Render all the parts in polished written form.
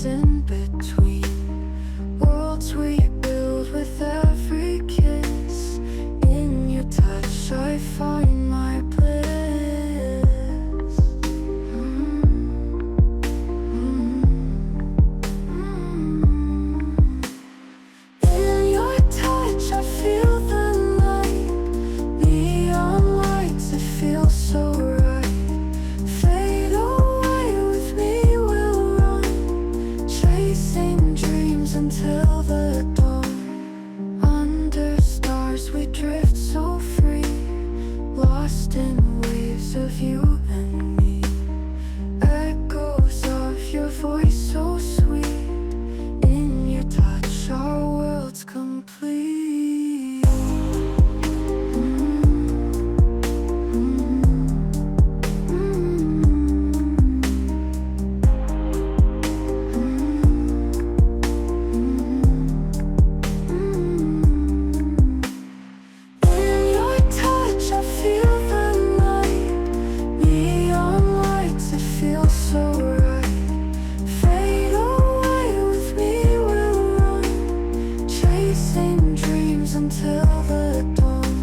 pulses in between. Worlds we build with every kiss. In your touch I find my bliss. In your touch I feel the light. Neon lights, it feels so right. Fade away with me, we'll run, chasing dreams until the dawn. Under stars we drift so free, lost in waves of you and me. Echoes of your voice so sweet. In your touch our world's complete. In your touch I feel the light. Neon lights, it feels so right. Fade away with me, we'll run, chasing dreams until the dawn.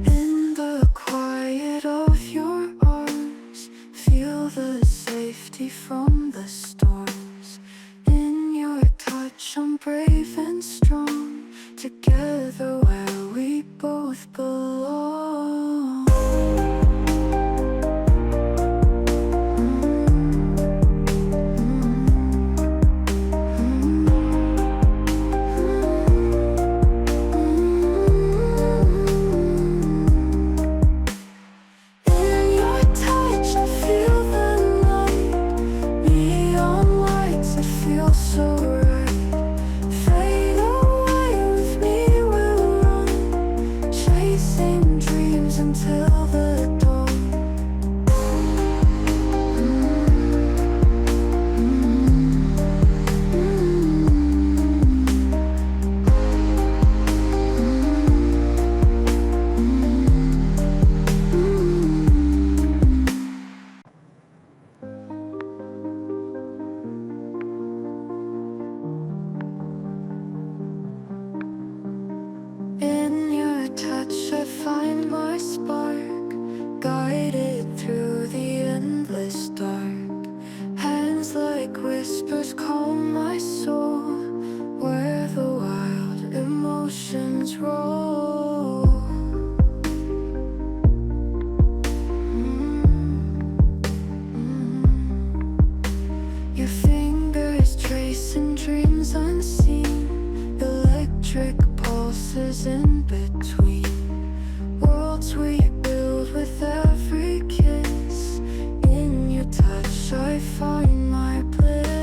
In the quiet of your arms, feel the safety from the storms. In your touch I'm brave and strong, together where we both belong. In your touch I feel the light. Neon lights, it feels so right. Fade away with me, we'll run, chasing dreams until the dawn. In your touch I find my spark, guided through the endless dark. Hands like whispers calm my soul, where the wild emotions roll. Your fingers tracing dreams unseen, electric pulses in between. Worlds we build with every kiss. In your touch I find my bliss.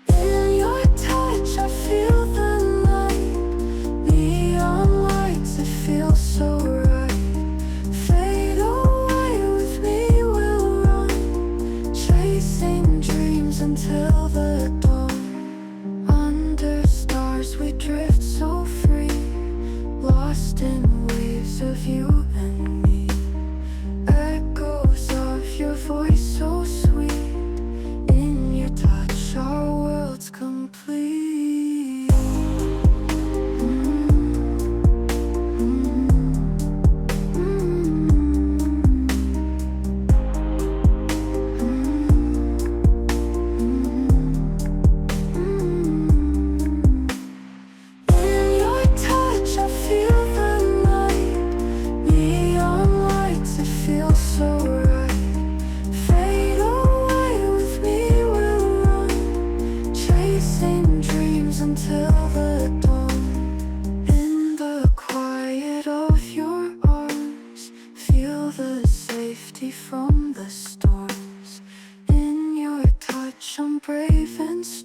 In your touch I feel the light. Neon lights, it feels so right. Fade away with me, we'll run, chasing dreams until the dawn. Under stars we drift so free, lost in waves of you and me. Echoes of your voice so sweet. In your touch our world's complete. In your touch I feel the light. Neon lights, it feels so right. Fade away with me, we'll run, chasing dreams until the dawn. In the quiet of your arms, feel the safety from the storms. In your touch I'm brave and strong.